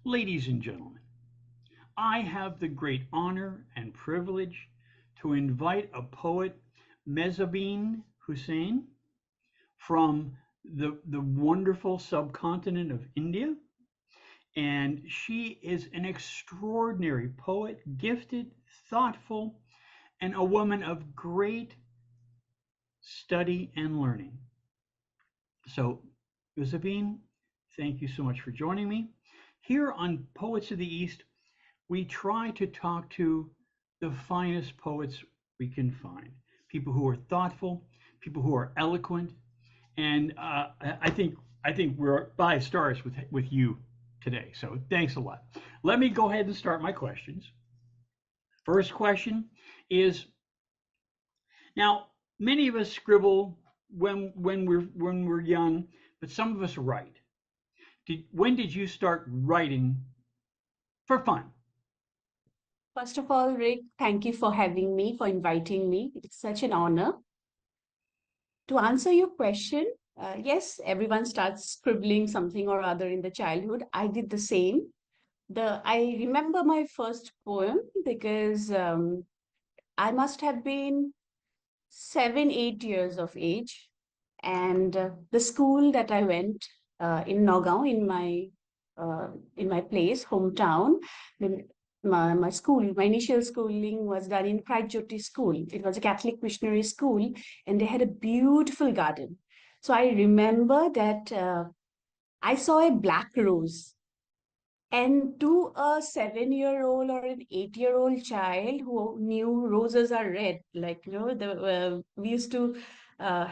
Ladies and gentlemen, I have the great honor and privilege to invite a poet, Mehzabeen Hussain, from the wonderful subcontinent of India. And she is an extraordinary poet, gifted, thoughtful, and a woman of great study and learning. So, Mehzabeen, thank you so much for joining me. Here on Poets of the East, we try to talk to the finest poets we can find, people who are thoughtful, people who are eloquent, and I think we're 5 stars with you today. So thanks a lot. Let me go ahead and start my questions. First question is, now many of us scribble when we're young, but some of us write. When did you start writing for fun? First of all, Rick, thank you for having me, for inviting me. It's such an honor. To answer your question, yes, everyone starts scribbling something or other in the childhood. I did the same. I remember my first poem because I must have been 7, 8 years of age, and the school that I went in Nagaon, in my place, hometown, the- my school, my initial schooling was done in Jyoti School. It was a Catholic missionary school, and they had a beautiful garden. So I remember that I saw a black rose, and to a 7 year old or an 8 year old child who knew roses are red, like, we used to uh,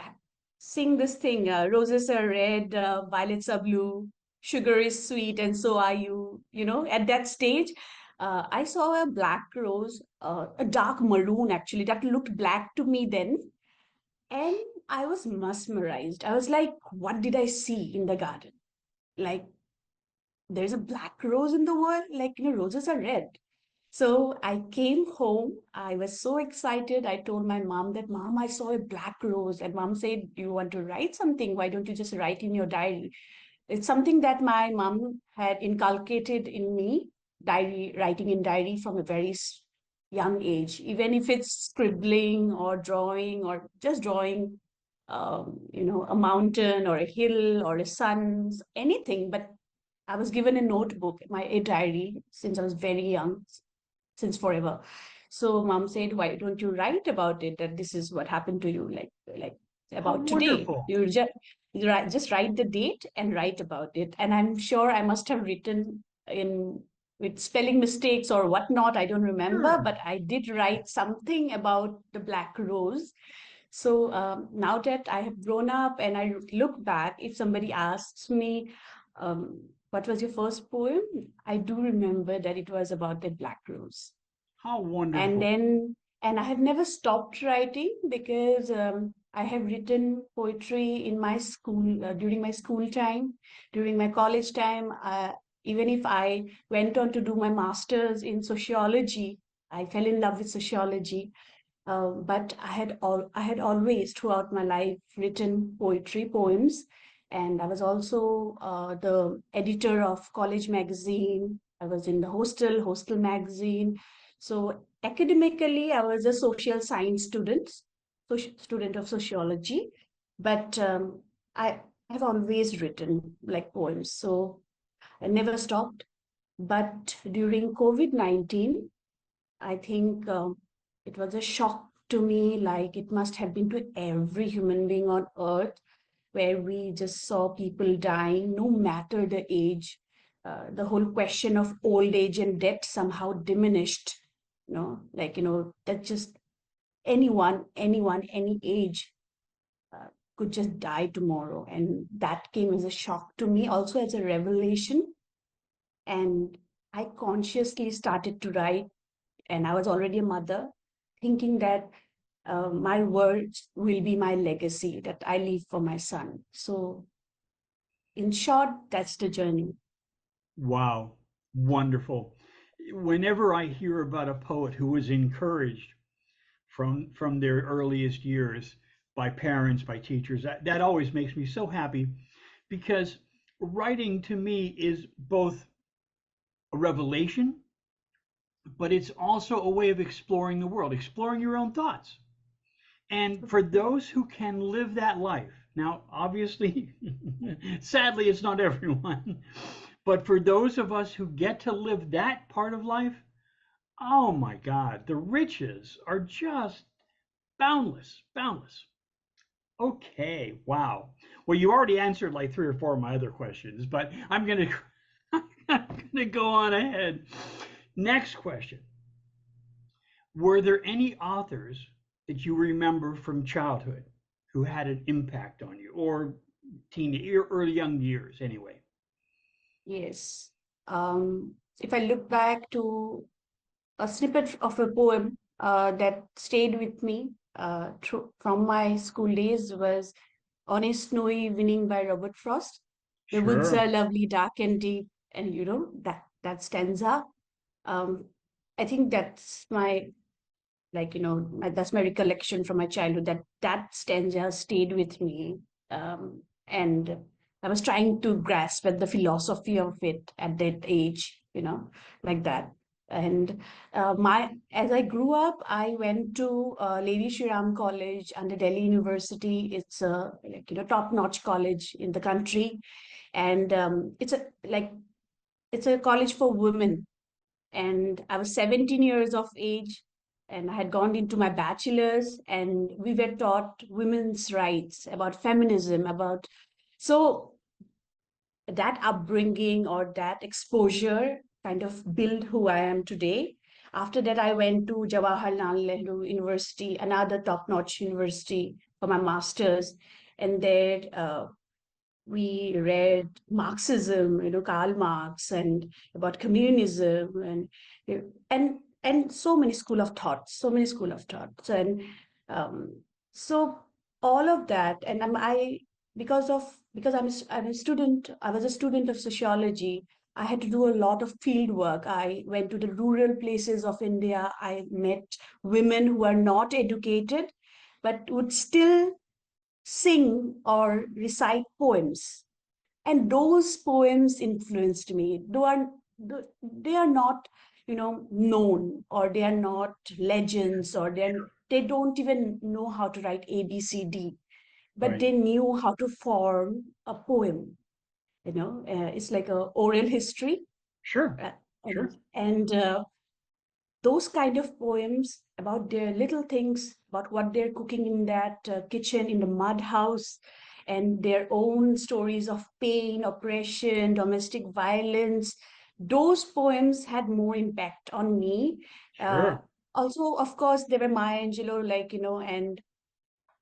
sing this thing, roses are red, violets are blue, sugar is sweet, and so are you. At that stage, I saw a black rose, a dark maroon actually, that looked black to me then. And I was mesmerized. I was like, what did I see in the garden? Like, there's a black rose in the world, like, roses are red. So I came home. I was so excited. I told my mom that, Mom, I saw a black rose. And mom said, you want to write something? Why don't you just write in your diary? It's something that my mom had inculcated in me, writing in diary from a very young age, even if it's scribbling or drawing or just drawing, a mountain or a hill or a sun, anything. But I was given a notebook, a diary, since I was very young, since forever. So mom said, why don't you write about it? That this is what happened to you, like How about today. wonderful. You just write the date and write about it. And I'm sure I must have written in with spelling mistakes or whatnot. I don't remember, Sure. but I did write something about the black rose. So now that I have grown up and I look back, if somebody asks me, what was your first poem? I do remember that it was about the black rose. How And wonderful. then, and I have never stopped writing because I have written poetry in my school, during my school time, during my college time. Even if I went on to do my master's in sociology, I fell in love with sociology. But I had always throughout my life written poetry, poems, and I was also the editor of college magazine. I was in the hostel magazine. So academically, I was a social science student, student of sociology, but I have always written like poems. So I never stopped. But during COVID-19, I think it was a shock to me, like it must have been to every human being on earth, where we just saw people dying, no matter the age. The whole question of old age and death somehow diminished, that just anyone, any age uh, could just die tomorrow. And that came as a shock to me, also as a revelation. And I consciously started to write, and I was already a mother, thinking that my words will be my legacy that I leave for my son. So, in short, that's the journey. Wow. Wonderful. Whenever I hear about a poet who was encouraged from their earliest years by parents, by teachers, that always makes me so happy because writing to me is both a revelation, but it's also a way of exploring the world, exploring your own thoughts. And for those who can live that life, now, obviously, sadly, it's not everyone, but for those of us who get to live that part of life, oh my God, the riches are just boundless, boundless. Okay, wow. Well, you already answered like three or four of my other questions, but I'm gonna go on ahead. Next question. Were there any authors that you remember from childhood who had an impact on you, or teen or early young years anyway? Yes. If I look back to a snippet of a poem that stayed with me from my school days was On a Snowy Evening by Robert Frost. The woods Sure, are lovely, dark and deep, and that stanza. Um, I think that's my that's my recollection from my childhood. That stanza stayed with me, and I was trying to grasp at the philosophy of it at that age, like that. And my as I grew up, I went to Lady Shri Ram College under Delhi University. It's a top-notch college in the country, and it's a college for women. And I was 17 years of age, and I had gone into my bachelor's, and we were taught women's rights, about feminism, about so that upbringing or that exposure kind of built who I am today. After that, I went to Jawaharlal Nehru University, another top-notch university, for my master's, and there we read Marxism, Karl Marx, and about communism, and so many school of thoughts, and um, so all of that, and I because I'm a student, I was a student of sociology. I had to do a lot of field work. I went to the rural places of India. I met women who are not educated, but would still sing or recite poems, and those poems influenced me. They are not known, or they are not legends, or they don't even know how to write ABCD, but right. they knew how to form a poem. It's like a oral history. Sure, uh, and sure, and those kind of poems about their little things, about what they're cooking in that kitchen in the mud house, and their own stories of pain, oppression, domestic violence. Those poems had more impact on me. Uh, sure, Also, of course, there were Maya Angelou, and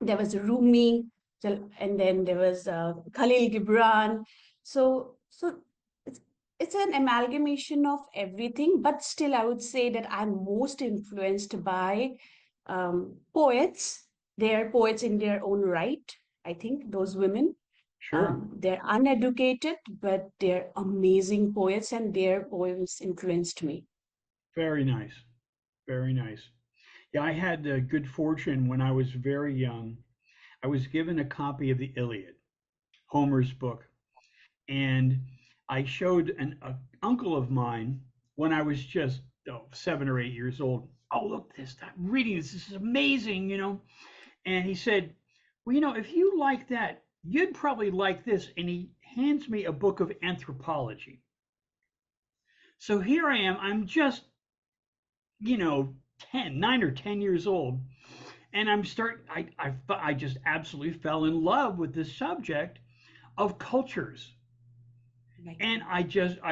there was Rumi, and then there was Khalil Gibran. So it's, it's an amalgamation of everything, but still, I would say that I'm most influenced by poets. They're poets in their own right. I think those women, sure. they're uneducated, but they're amazing poets, and their poems influenced me. Very nice, very nice. Yeah, I had the good fortune when I was very young. I was given a copy of the Iliad, Homer's book, and I showed an uncle of mine when I was just 7 or 8 years old. Oh, look this! I'm reading this. This is amazing. And he said, "Well, if you like that, you'd probably like this." And he hands me a book of anthropology. So here I am. I'm just, 9 or 10 years old, and I just absolutely fell in love with this subject of cultures. Like And I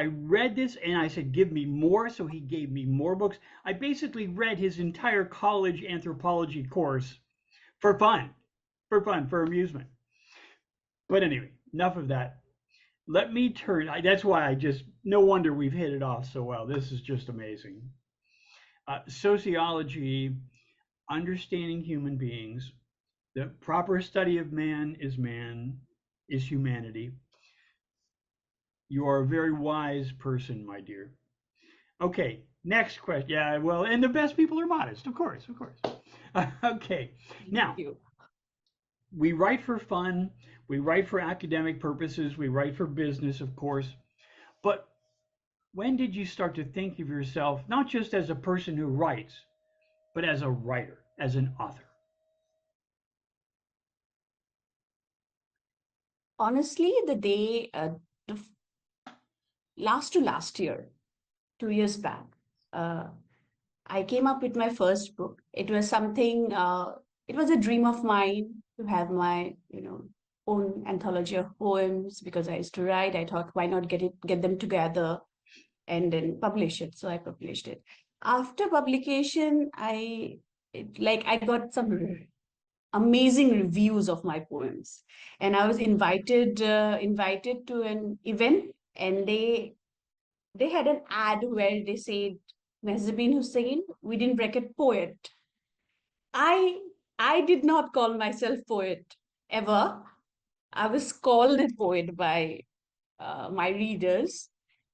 read this and I said, give me more. So he gave me more books. I basically read his entire college anthropology course for fun, for amusement. But anyway, enough of that. Let me that's why no wonder we've hit it off so well. This is just amazing. Sociology, understanding human beings, the proper study of man, is humanity. You are a very wise person, my dear. Okay, next question. Yeah, well, and the best people are modest, of course, of course. Okay, thank now you. we write for fun, we write for academic purposes, we write for business, of course. But when did you start to think of yourself not just as a person who writes, but as a writer, as an author? Honestly, the day, the last year, 2 years back, uh, I came up with my first book. It was something, it was a dream of mine to have my, own anthology of poems because I used to write. I thought, why not get them together and then publish it? So I published it. After publication, I got some amazing reviews of my poems, and I was invited to an event, and they had an ad where they said Mehzabeen Hussain, within bracket poet. I I did not call myself poet ever. I was called a poet by my readers,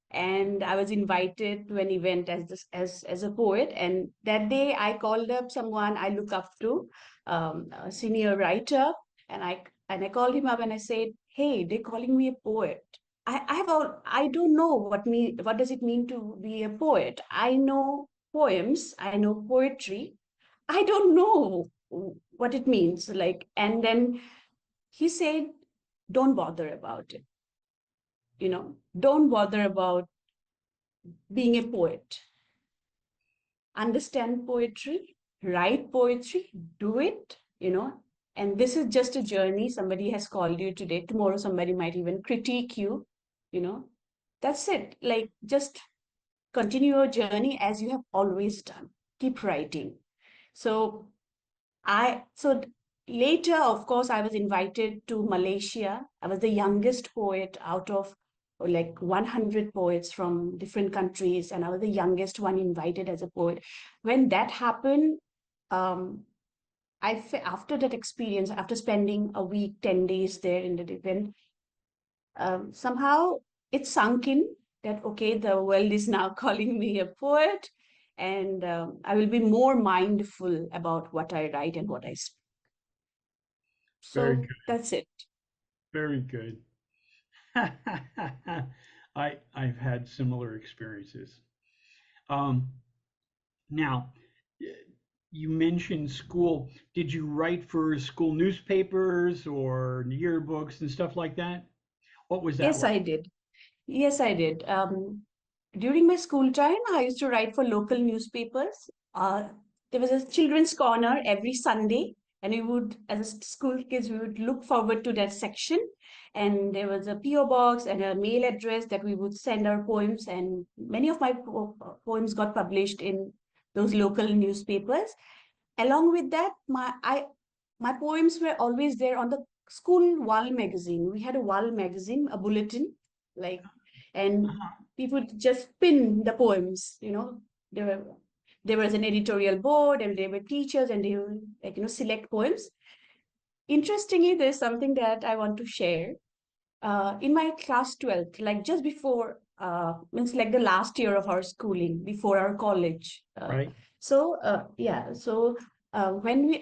and I was invited to an event as a poet. And that day, I called up someone I look up to, a senior writer, and I called him up and I said, "Hey, they're calling me a poet. I don't know what does it mean to be a poet. I know poems, I know poetry. I don't know what it means." And then he said, "Don't bother about it. Don't bother about being a poet. Understand poetry, write poetry, do it. And this is just a journey. Somebody has called you today. Tomorrow, somebody might even critique you know. That's it. Like, just continue your journey as you have always done. Keep writing." So so later, of course, I was invited to Malaysia. I was the youngest poet out of like 100 poets from different countries, and I was the youngest one invited as a poet. When that happened, um, after that experience, after spending a week, 10 days there in the event, somehow it sunk in that, okay, the world is now calling me a poet, and I will be more mindful about what I write and what I speak. Very So good. that's it. Very good. I've had similar experiences. Um, now, you mentioned school. Did you write for school newspapers or yearbooks and stuff like that? What was that Yes, like? I did. Yes, I did. During my school time, I used to write for local newspapers. There was a children's corner every Sunday, and we would, as a school kids, we would look forward to that section. And there was a PO box and a mail address that we would send our poems, and many of my poems got published in those local newspapers. Along with that, my poems were always there on the school wall magazine. We had a wall magazine, a bulletin, like, and Uh-huh. people would just pin the poems. There were there was an editorial board, and there were teachers, and they would, like, select poems. Interestingly, there's something that I want to share. In my class 12th, like just before, means like the last year of our schooling, before our college. Right?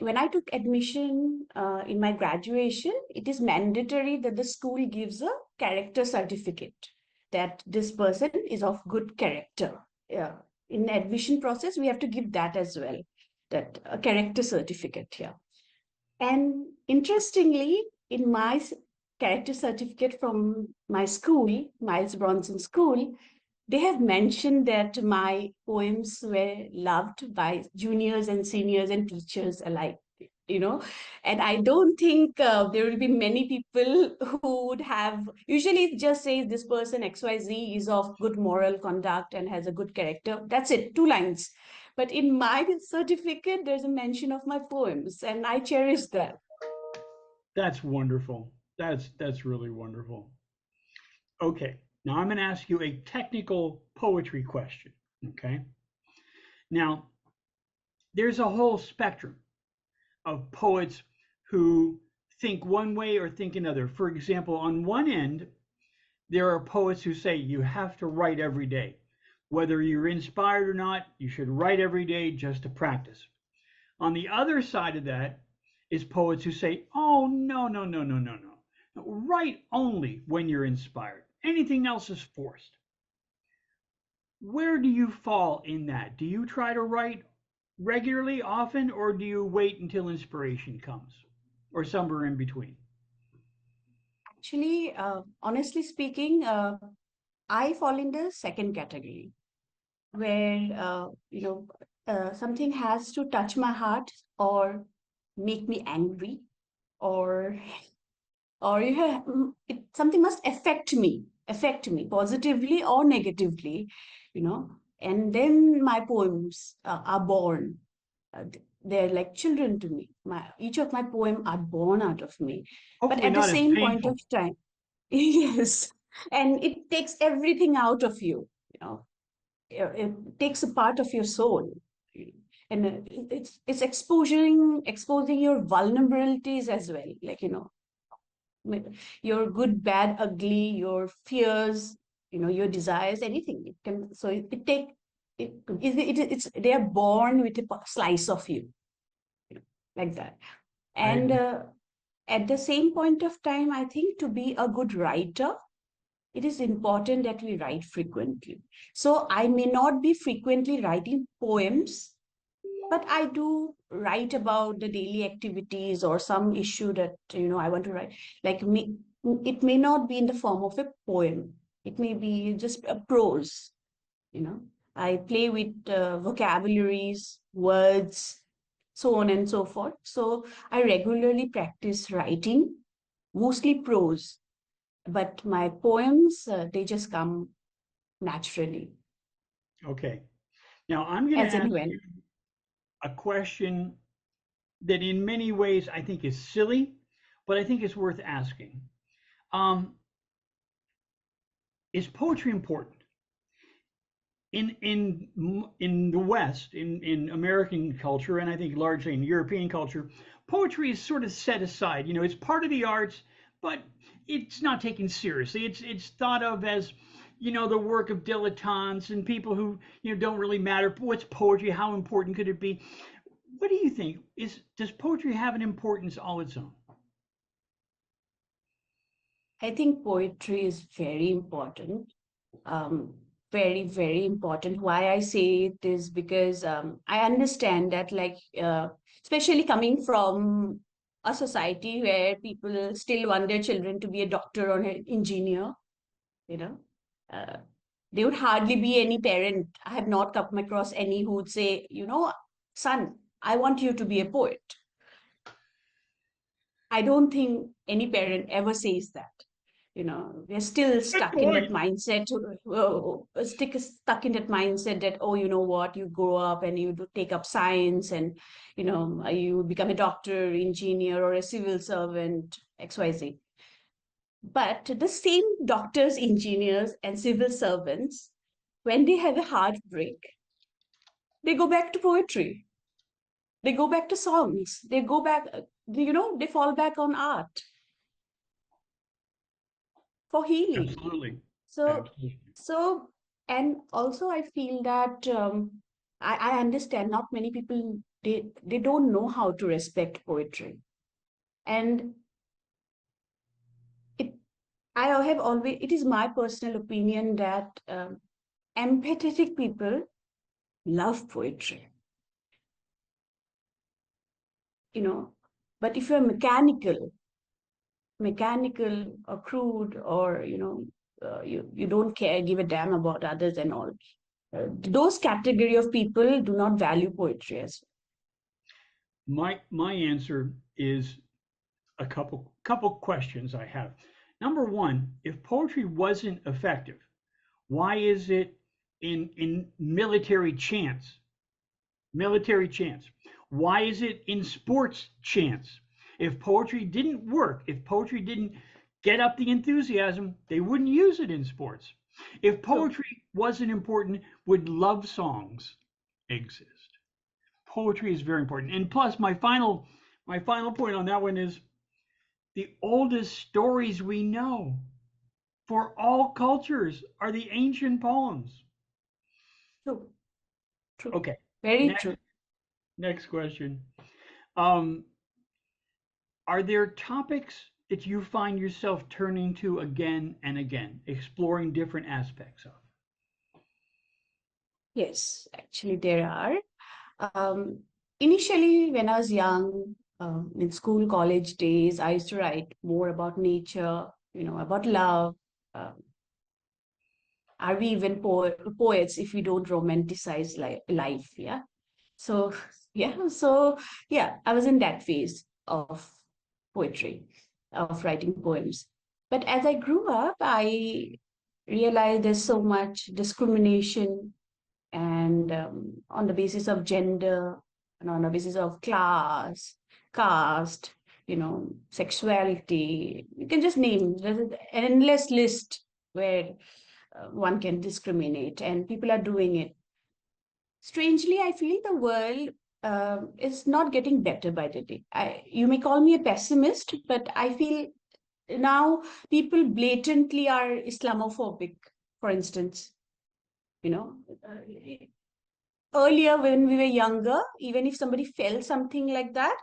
When I took admission in my graduation, it is mandatory that the school gives a character certificate that this person is of good character. Yeah. In admission process, we have to give that as well, that a character certificate here. And interestingly, in my character certificate from my school, Miles Bronson School, they have mentioned that my poems were loved by juniors and seniors and teachers alike. You know, and I don't think there will be many people who would have. Usually, it just says this person XYZ is of good moral conduct and has a good character. That's it, 2 lines. But in my certificate, there's a mention of my poems, and I cherish that. That's wonderful. That's really wonderful. Okay. Now I'm going to ask you a technical poetry question. Okay. Now, there's a whole spectrum of poets who think one way or think another. For example, on one end, there are poets who say you have to write every day. Whether you're inspired or not, you should write every day just to practice. On the other side of that is poets who say, oh, no, no, no, no, no, no. Write only when you're inspired. Anything else is forced. Where do you fall in that? Do you try to write regularly, often, or do you wait until inspiration comes, or somewhere in between? Actually, honestly speaking, I fall in the second category where something has to touch my heart or make me angry or something must affect me positively or negatively, you know, and then my poems are born. They're like children to me. Each of my poem are born out of me, but Hopefully at the not as same point of painful. time, yes, and it takes everything out of you, you know. It takes a part of your soul, and it's exposing your vulnerabilities as well, like, you know, your good, bad, ugly, your fears, you know, your desires, anything. It can, so it take it's they are born with a slice of you, you know, like that. I And agree. at the same point of time, I think to be a good writer, it is important that we write frequently. So I may not be frequently writing poems, but I do write about the daily activities or some issue that, you know, I want to write. Like me, it may not be in the form of a poem. It may be just a prose. You know, I play with vocabularies, words, so on and so forth. So I regularly practice writing, mostly prose, but my poems, they just come naturally, Okay. Now I'm going to as and ask you when. a question that in many ways I think is silly, but I think it's worth asking. Um, is poetry important? In the West, in American culture, and I think largely in European culture, poetry is sort of set aside. You know, it's part of the arts, but it's not taken seriously. It's thought of as, you know, the work of dilettantes and people who, you know, don't really matter. What's poetry? How important could it be? What do you think? Does poetry have an importance all its own? I think poetry is very important, um, very, very important. Why I say it is because I understand that, like, especially coming from a society where people still want their children to be a doctor or an engineer, you know, uh, there would hardly be any parent. I have not come across any who would say, you know, son, I want you to be a poet. I don't think any parent ever says that. You know, we're still Good stuck in that point. mindset, stuck in that mindset that, oh, you know what, you grow up and you do take up science and, you know, you become a doctor, engineer, or a civil servant, XYZ. But the same doctors, engineers, and civil servants, when they have a heartbreak, they go back to poetry. They go back to songs. They go back, you know, they fall back on art for healing. Absolutely. So, Absolutely. so, and also I feel that I understand not many people, they don't know how to respect poetry. And it, I have always, it is my personal opinion that empathetic people love poetry, you know. But if you're mechanical or crude, or, you know, you don't care, give a damn about others and all, those category of people do not value poetry as My answer is a couple questions I have. Number one, if poetry wasn't effective, why is it in military chants? Military chants. Why is it in sports chants? If poetry didn't work, if poetry didn't get up the enthusiasm, they wouldn't use it in sports. If well. poetry wasn't important, would love songs exist? Poetry is very important. And plus, my final point on that one is the oldest stories we know for all cultures are the ancient poems. True, true, Okay, very next true. next question. Um, are there topics that you find yourself turning to again and again, exploring different aspects of? Yes, actually there are. Um, Initially, when I was young, in school, college days, I used to write more about nature, about love. Uh, are we even poets if we don't romanticize life? Yeah. So, yeah, I was in that phase of poetry, of writing poems. But as I grew up, I realized there's so much discrimination and on the basis of gender and on the basis of class, caste, sexuality. You can just name, there's an endless list where one can discriminate, and people are doing it. Strangely, I feel the world is not getting better by the day. You may call me a pessimist, but I feel now people blatantly are Islamophobic, for instance. You know, earlier when we were younger, even if somebody felt something like that,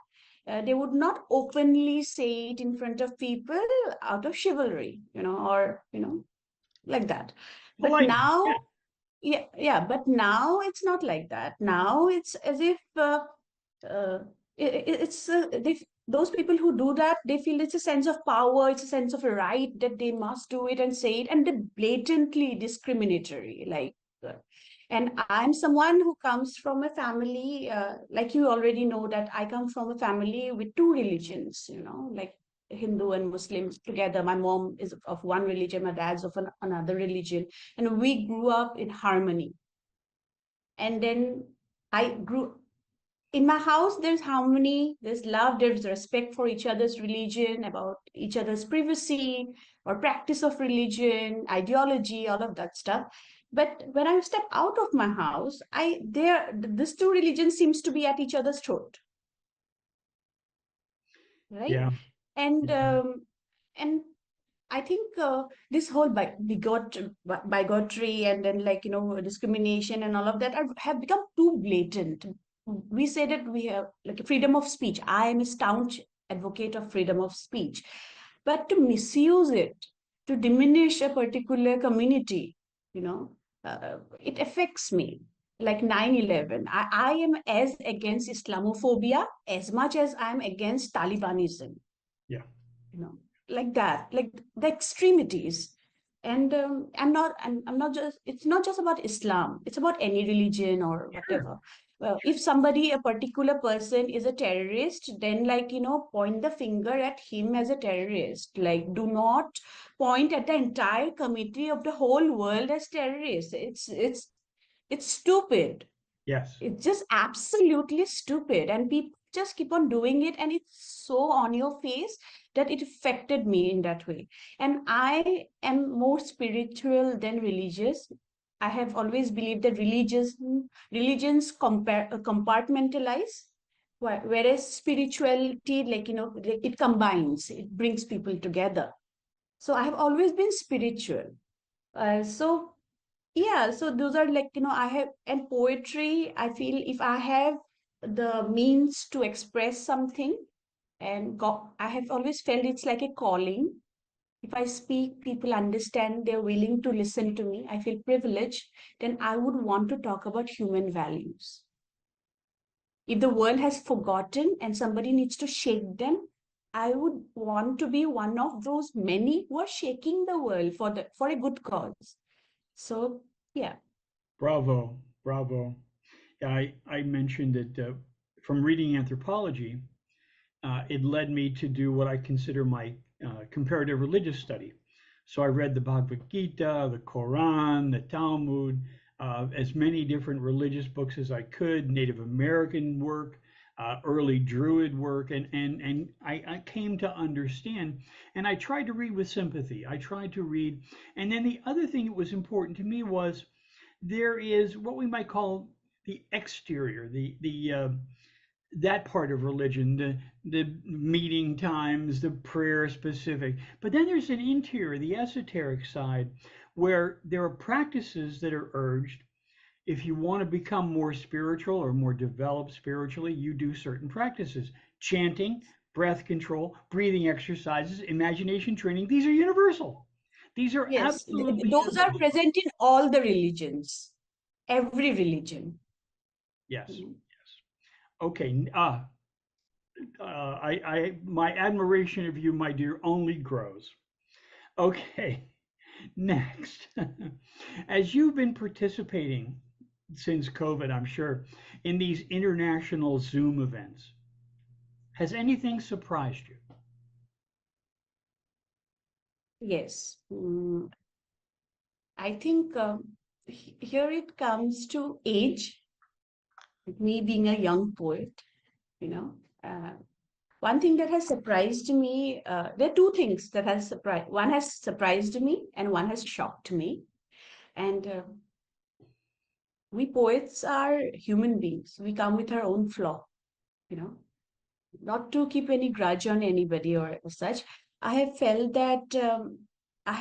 they would not openly say it in front of people out of chivalry, or like that. But Polite. now, Yeah. yeah, but now it's not like that. Now it's as if uh, it's those people who do that, they feel it's a sense of power, it's a sense of a right that they must do it and say it, and they're blatantly discriminatory, like. And I'm someone who comes from a family, like you already know that I come from a family with two religions, like Hindu and Muslim together. My mom is of one religion, my dad's of another religion, and we grew up in harmony. And then I grew in my house, there's harmony, there's love, there's respect for each other's religion, about each other's privacy or practice of religion, ideology, all of that stuff. But when I step out of my house, this two religions seems to be at each other's throat, right? Yeah. And Yeah. and I think this whole bigotry and then, like, discrimination and all of that have become too blatant. We say that we have like freedom of speech. I am a staunch advocate of freedom of speech, but to misuse it, to diminish a particular community, it affects me. Like 9/11, I am as against Islamophobia as much as I'm against Talibanism, Yeah. you know like that, like the extremities. And I'm not just it's not just about Islam, it's about any religion or Sure. whatever. Well, if somebody, a particular person, is a terrorist, then, like, point the finger at him as a terrorist. Like, do not point at the entire committee of the whole world as terrorists. It's stupid. Yes. It's just absolutely stupid, and people just keep on doing it, and it's so on your face that it affected me in that way. And I am more spiritual than religious. I have always believed that religions compartmentalize, whereas spirituality, like, it combines, it brings people together. So I have always been spiritual. So yeah, so those are, like, I have, and poetry, I feel if I have the means to express something, and I have always felt it's like a calling. If I speak, people understand, they're willing to listen to me, I feel privileged. Then I would want to talk about human values. If the world has forgotten and somebody needs to shake them, I would want to be one of those many who are shaking the world for a good cause. So yeah. Bravo. Bravo. Yeah, I mentioned that from reading anthropology, it led me to do what I consider my comparative religious study. So I read the Bhagavad Gita, the Quran, the Talmud, as many different religious books as I could, Native American work, early Druid work, and I came to understand. And I tried to read with sympathy. I tried to read, and then the other thing that was important to me was there is what we might call the exterior, the that part of religion, the meeting times, the prayer specific. But then there's an interior, the esoteric side, where there are practices that are urged. If you want to become more spiritual or more developed spiritually, you do certain practices. Chanting, breath control, breathing exercises, imagination training. These are universal. These are Yes, absolutely those are universal. present in all the religions. every religion. Yes. Mhm. Yes. Okay. My admiration of you, my dear, only grows. Okay. Next. As you've been participating since COVID, I'm sure, in these international Zoom events, has anything surprised you? Yes. I think here it comes to age, me being a young poet, you know. Uh, One thing that has surprised me, there are two things that has surprised. One has surprised me, and one has shocked me. And we poets are human beings. We come with our own flaw, you know. Not to keep any grudge on anybody or such. I have felt that I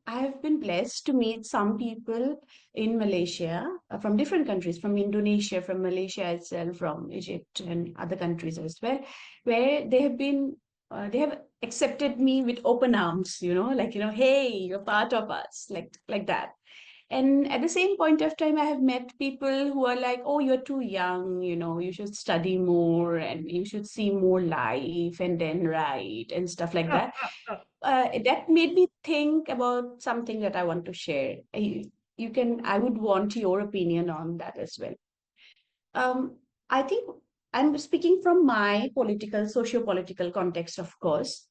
have been blessed to meet some people in Malaysia from different countries, from Indonesia, from Malaysia itself, from Egypt and other countries as well, where they have accepted me with open arms, like, hey, you're part of us, like that. And at the same point of time, I have met people who are like, oh, you're too young, you should study more and you should see more life and then write and stuff like that. That made me think about something that I want to share. I would want your opinion on that as well. Um, I think I'm speaking from my socio-political context, of course,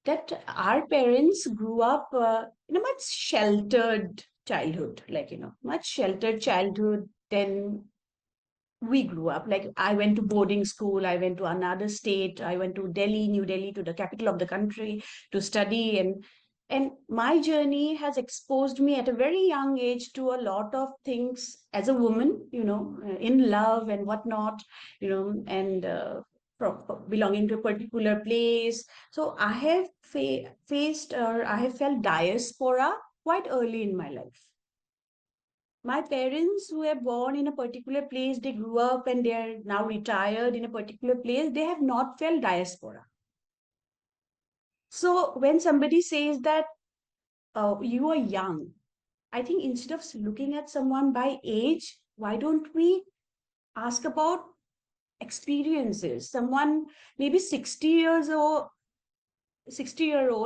that our parents grew up in a much sheltered childhood, like, much sheltered childhood than we grew up. Like, I went to boarding school, I went to another state, I went to Delhi, New Delhi, to the capital of the country to study. And my journey has exposed me at a very young age to a lot of things as a woman, in love and whatnot, and belonging to a particular place. So I have faced, or I have felt diaspora quite early in my life. My parents who were born in a particular place, they grew up and they are now retired in a particular place, they have not felt diaspora. So when somebody says that you are young, I think instead of looking at someone by age, why don't we ask about experiences? Someone maybe 60-year-old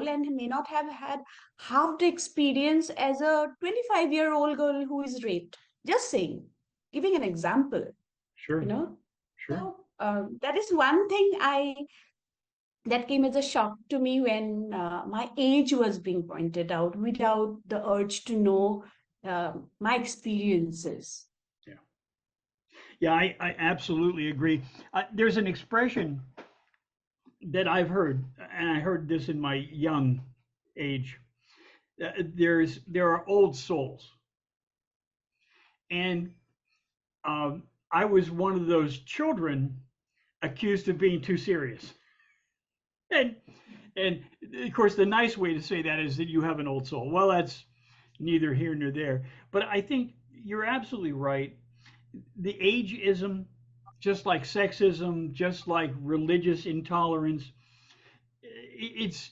and may not have had half the experience as a 25-year-old girl who is raped. Just saying, giving an example, you Sure. know. Sure. So that is one thing that came as a shock to me when my age was being pointed out without the urge to know my experiences. Yeah. Yeah, I absolutely agree. There's an expression that I've heard, and I heard this in my young age. There are old souls, and I was one of those children accused of being too serious. And and of course, the nice way to say that is that you have an old soul. Well, that's neither here nor there. But I think you're absolutely right. The ageism, just like sexism, just like religious intolerance, it's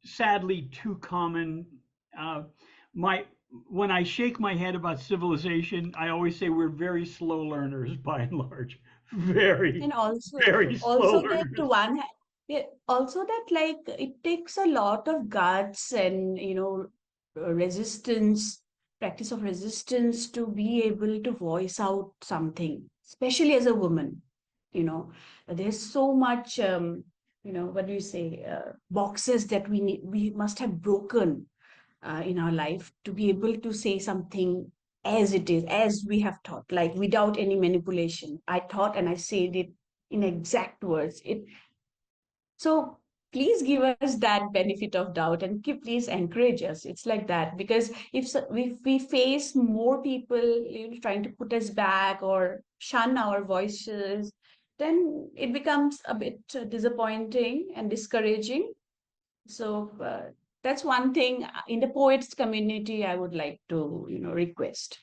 sadly too common. Uh, my when I shake my head about civilization, I always say we're very slow learners by and large. Very, And also, very slow also that learners. one, yeah, also that like it takes a lot of guts and resistance, practice of resistance to be able to voice out something, especially as a woman. You know, there's so much, what do you say, boxes that we must have broken in our life to be able to say something as it is, as we have thought, like without any manipulation. I thought and I said it in exact words. So please give us that benefit of doubt and please encourage us. It's like that because if we face more people trying to put us back or shun our voices, then it becomes a bit disappointing and discouraging. So that's one thing in the poets community I would like to, request.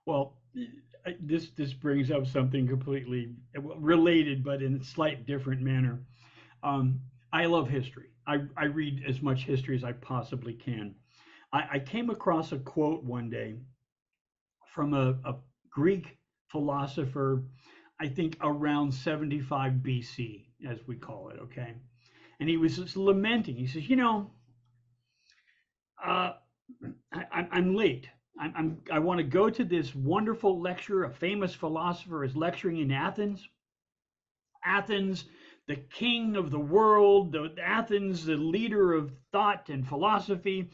Well, this brings up something completely related, but in a slight different manner. Um, I love history. I read as much history as I possibly can. I came across a quote one day from a Greek philosopher, I think around 75 BC, as we call it, okay? And he was just lamenting. He says, uh, I'm late. I want to go to this wonderful lecture. A famous philosopher is lecturing in Athens. Athens, the king of the world, Athens, the leader of thought and philosophy.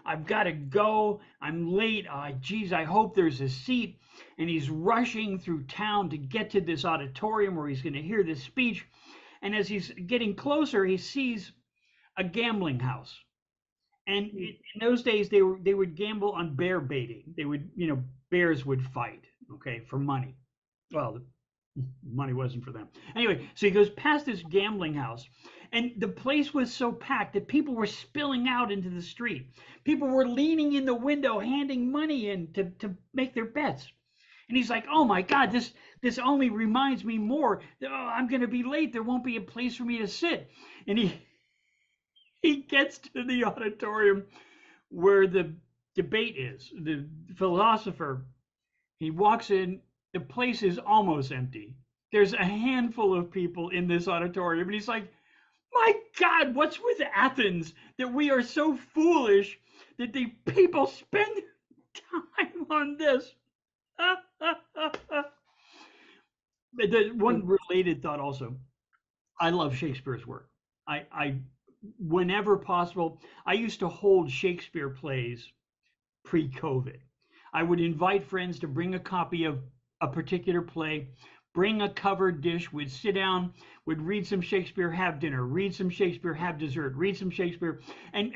I've got to go. I'm late. Geez, I hope there's a seat. And he's rushing through town to get to this auditorium where he's going to hear this speech. And as he's getting closer, he sees a gambling house. And in those days, they would gamble on bear baiting. They would, bears would fight, okay, for money. Well, money wasn't for them. Anyway, so he goes past this gambling house, and the place was so packed that people were spilling out into the street. People were leaning in the window, handing money in to make their bets. And he's like, "Oh my God, this only reminds me more. Oh, I'm going to be late. There won't be a place for me to sit." And he gets to the auditorium where the debate is. The philosopher, he walks in, the place is almost empty. There's a handful of people in this auditorium, and he's like, "My God, what's with Athens that we are so foolish that the people spend time on this?" The one related thought also, I love Shakespeare's work. I whenever possible, I used to hold Shakespeare plays pre-COVID. I would invite friends to bring a copy of a particular play, bring a covered dish, we'd sit down, would read some Shakespeare, have dinner, read some Shakespeare, have dessert, read some Shakespeare. And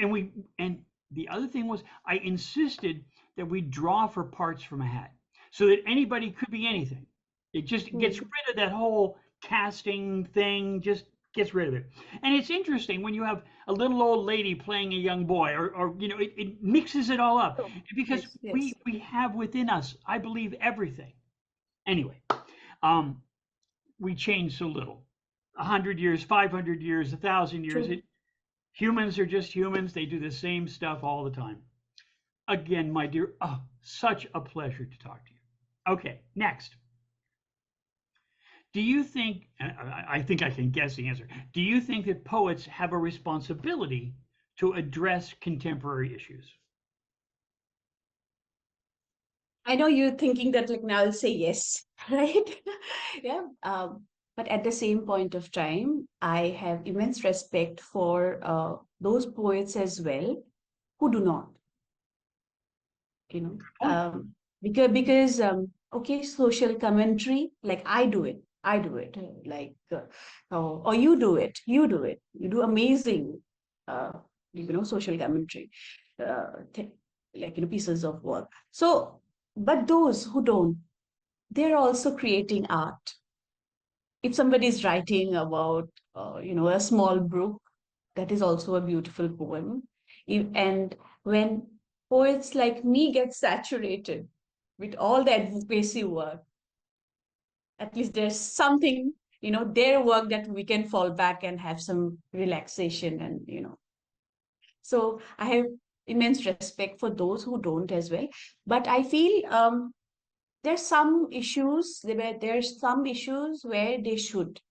the other thing was I insisted that we draw for parts from a hat so that anybody could be anything. It just gets rid of that whole casting thing, just gets rid of it. And it's interesting when you have a little old lady playing a young boy, or it mixes it all up because Yes, yes. we have within us, I believe, everything. Anyway, um, we change so little. 100 years, 500 years, 1,000 years. True. Humans are just humans. They do the same stuff all the time. Again, my dear, oh, such a pleasure to talk to you. Okay, next. Do you think, and I think I can guess the answer, do you think that poets have a responsibility to address contemporary issues? I know you're thinking that like now I'll say yes, right? Yeah. But at the same point of time, I have immense respect for those poets as well who do not, you know, Point. because okay, social commentary, like I do it, like or you do it, you do amazing, uh, social commentary, th- like pieces of work. So, but those who don't, they're also creating art. If somebody is writing about, a small brook, that is also a beautiful poem. And when poets like me get saturated with all the advocacy work, at least there's something, their work that we can fall back and have some relaxation and. So I have immense respect for those who don't as well. But I feel there's some issues where they should.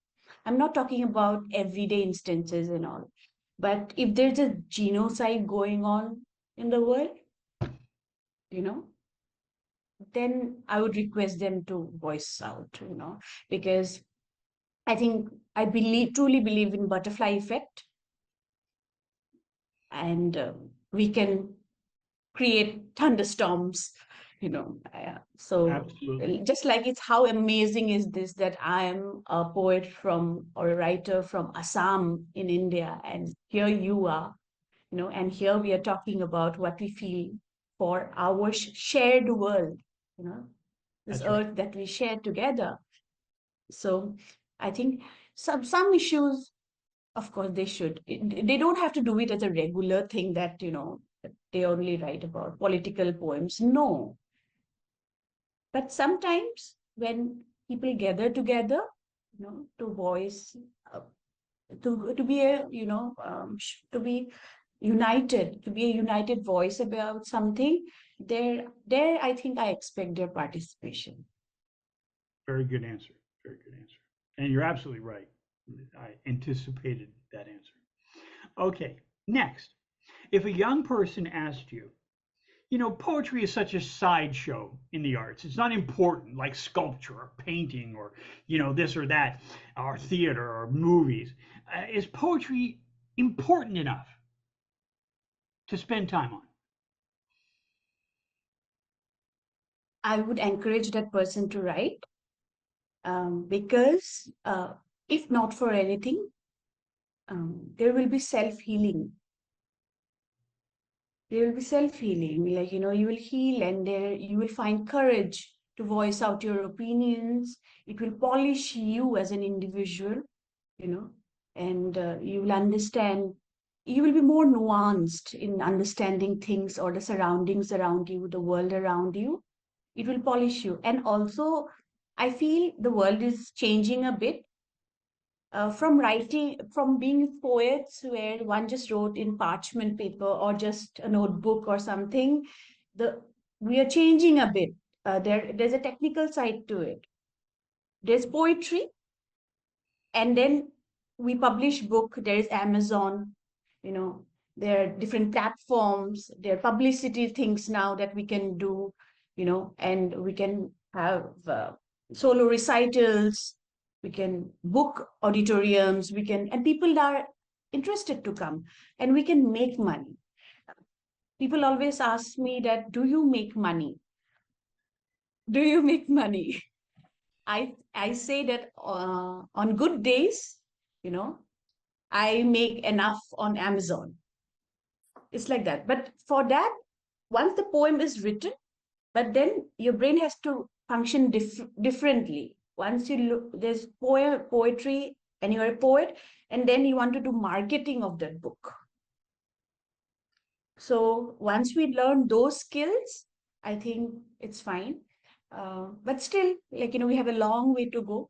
I'm not talking about everyday instances and all, but if there's a genocide going on in the world, you know, then I would request them to voice out, because I truly believe in butterfly effect, and we can create thunderstorms, so Absolutely. just like it's how amazing is this that I am a poet from or a writer from Assam in India, and here you are, and here we are talking about what we feel for our shared world, you know, this That's right. earth that we share together. So I think some issues, of course, they should. They don't have to do it as a regular thing that, they only write about political poems. No. But sometimes when people gather together, to voice, uh, to be to be united, to be a united voice about something, There I think I expect their participation. Very good answer. Very good answer. And you're absolutely right. I anticipated that answer. Okay, next. If a young person asked you, poetry is such a sideshow in the arts. It's not important like sculpture or painting or, this or that, or theater or movies. Is poetry important enough to spend time on? I would encourage that person to write, because if not for anything, there will be self-healing. There will be self-healing. Like, you will heal, and there you will find courage to voice out your opinions. It will polish you as an individual, you know, and you will understand. You will be more nuanced in understanding things or the surroundings around you, the world around you. It will polish you. And also, I feel the world is changing a bit, from being poets where one just wrote in parchment paper or just a notebook or something. The We are changing a bit. There's a technical side to it. There's poetry, and then we publish book. There is Amazon, you know. There are different platforms. There are publicity things now that we can do, and we can have solo recitals. We can book auditoriums. And people are interested to come, and we can make money. People always ask me that, do you make money? Do you make money? I say that on good days, you know, I make enough on Amazon. It's like that. But for that, once the poem is written, but then your brain has to function differently. Once you look, there's poetry, and you're a poet, and then you want to do marketing of that book. So once we learn those skills, I think it's fine. But still, we have a long way to go,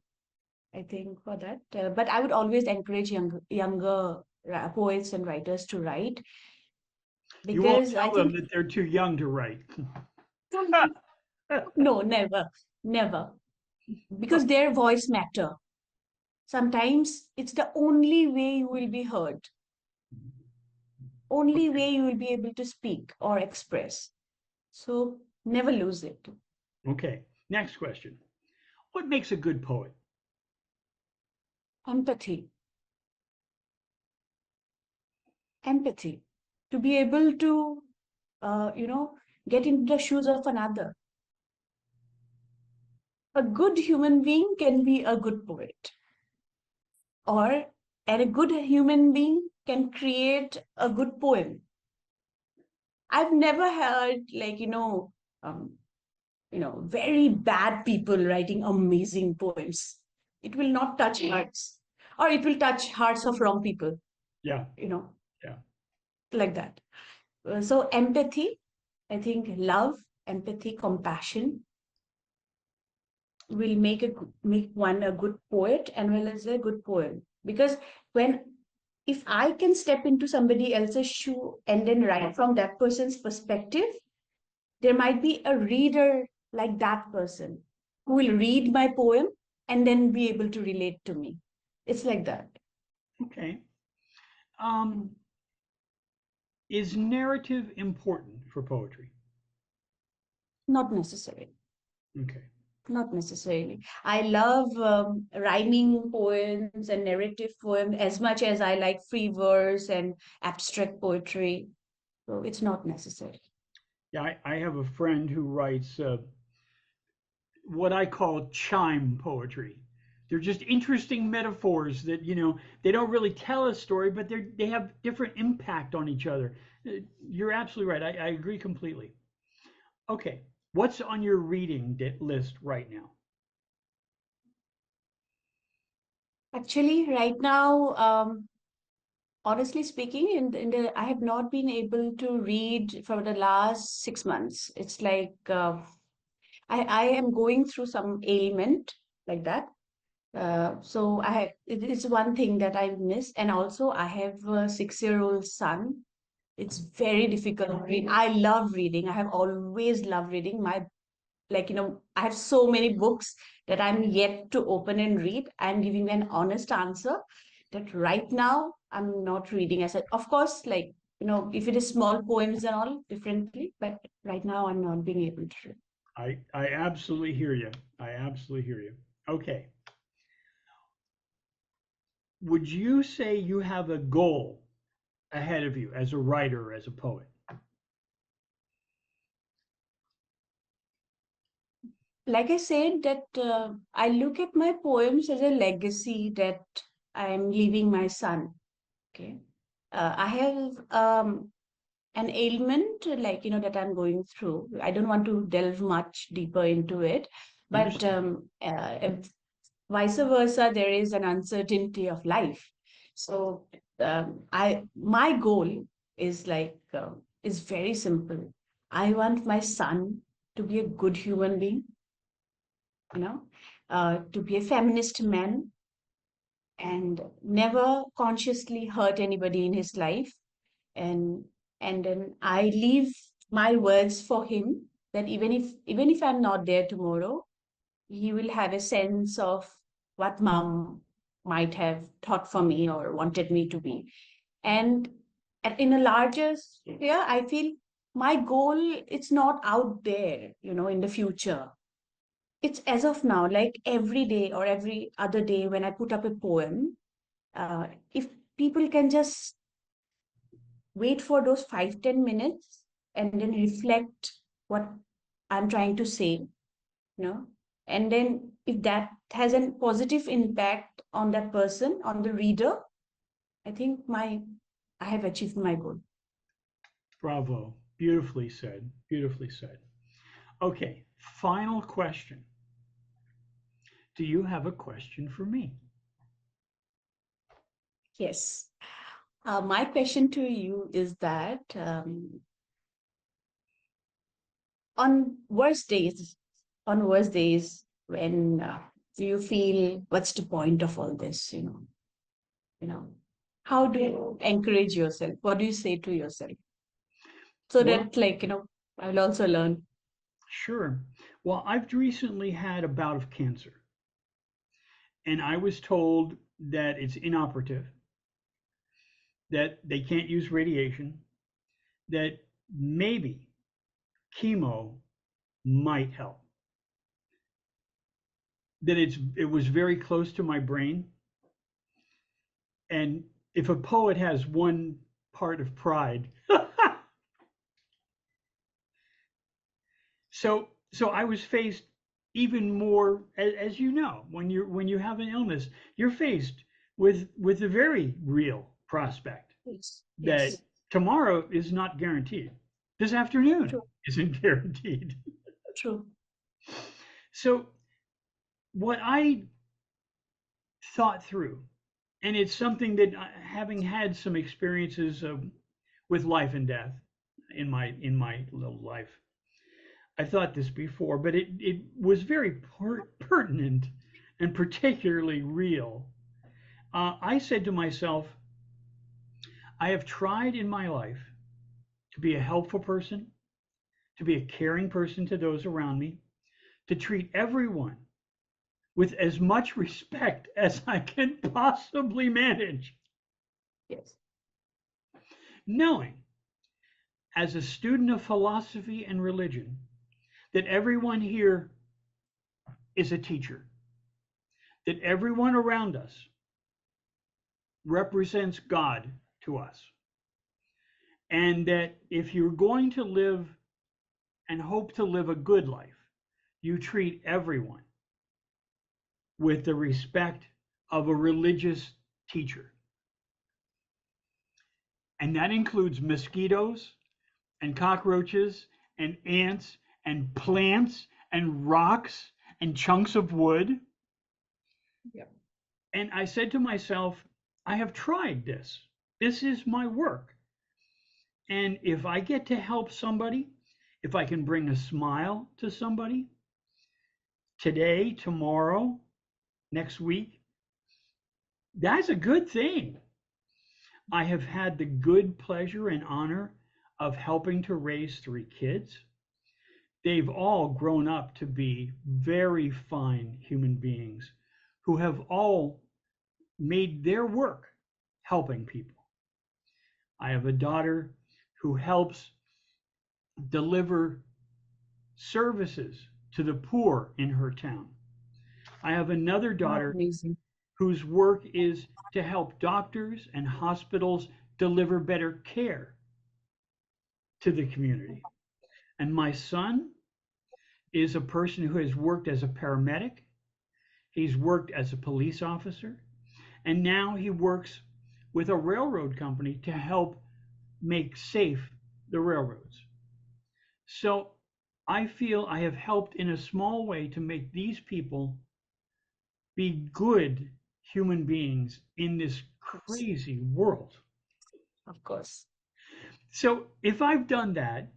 I think, for that. But I would always encourage younger poets and writers to write, You won't because I tell them think that they're too young to write. no, never, never, because their voice matter. Sometimes it's the only way you will be heard, only way you will be able to speak or express. So never lose it. Okay, next question. What makes a good poet? Empathy, empathy, to be able to, uh, you know, get into the shoes of another. A good human being can be a good poet, or and a good human being can create a good poem. I've never heard, um, very bad people writing amazing poems. It will not touch hearts, or it will touch hearts of wrong people, Yeah, you know, yeah. like that. So empathy, I think love, empathy, compassion will make one a good poet and well as a good poem. Because when if I can step into somebody else's shoe and then write from that person's perspective, there might be a reader like that person who will read my poem and then be able to relate to me. It's like that. Okay. Um, is narrative important for poetry? Not necessary. Okay. Not necessarily. I love rhyming poems and narrative poems as much as I like free verse and abstract poetry. So it's not necessary. Yeah, I have a friend who writes what I call chime poetry. They're just interesting metaphors that, they don't really tell a story, but they have different impact on each other. You're absolutely right. I agree completely. Okay. What's on your reading list right now? Actually, right now, honestly speaking, I have not been able to read for the last 6 months. It's like I am going through some ailment like that. So it is one thing that I miss, and also I have a 6-year-old son. It's very difficult to read. I love reading. I have always loved reading. I have so many books that I'm yet to open and read. I'm giving an honest answer that right now I'm not reading. I said, of course, if it is small poems and all differently, but right now I'm not being able to read. I absolutely hear you. I absolutely hear you. Okay. Would you say you have a goal ahead of you as a writer, as a poet? Like I said, that I look at my poems as a legacy that I'm leaving my son. Okay. I have an ailment that I'm going through. I don't want to delve much deeper into it, but Understand? vice versa, there is an uncertainty of life. So I my goal is is very simple. I want my son to be a good human being, you know, to be a feminist man and never consciously hurt anybody in his life. And then I leave my words for him that even if I'm not there tomorrow, he will have a sense of what mom might have thought for me or wanted me to be. And in a larger sphere, I feel my goal, it's not out there, in the future. It's as of now, like every day or every other day when I put up a poem, if people can just wait for those 5-10 minutes and then reflect what I'm trying to say, and then if that has a positive impact on that person, on the reader, I think I have achieved my goal. Bravo. Beautifully said. Beautifully said. Okay. Final question. Do you have a question for me? Yes. My question to you is that on worst days, when you feel what's the point of all this, you know, how do you encourage yourself? What do you say to yourself? So Well, that, I will also learn. sure. Well, I've recently had a bout of cancer, and I was told that it's inoperative, that they can't use radiation, that maybe chemo might help, that it was very close to my brain, and if a poet has one part of pride, so I was faced even more, as you know, when you have an illness, you're faced with a very real prospect Yes. that Yes. tomorrow is not guaranteed. This afternoon True. isn't guaranteed. True. So what I thought through, and it's something that having had some experiences with life and death in my little life, I thought this before, but it was very pertinent and particularly real. I said to myself, I have tried in my life to be a helpful person, to be a caring person to those around me, to treat everyone with as much respect as I can possibly manage, Yes. knowing as a student of philosophy and religion that everyone here is a teacher, that everyone around us represents God to us, and that if you're going to live and hope to live a good life, you treat everyone with the respect of a religious teacher. And that includes mosquitoes and cockroaches and ants and plants and rocks and chunks of wood. Yeah. And I said to myself, I have tried this. This is my work. And if I get to help somebody, if I can bring a smile to somebody today, tomorrow, next week, that's a good thing. I have had the good pleasure and honor of helping to raise three kids. They've all grown up to be very fine human beings who have all made their work helping people. I have a daughter who helps deliver services to the poor in her town. I have another daughter Amazing. whose work is to help doctors and hospitals deliver better care to the community. And my son is a person who has worked as a paramedic, he's worked as a police officer, and now he works with a railroad company to help make safe the railroads. So I feel I have helped in a small way to make these people be good human beings in this Yes, crazy world. of course. So if I've done that,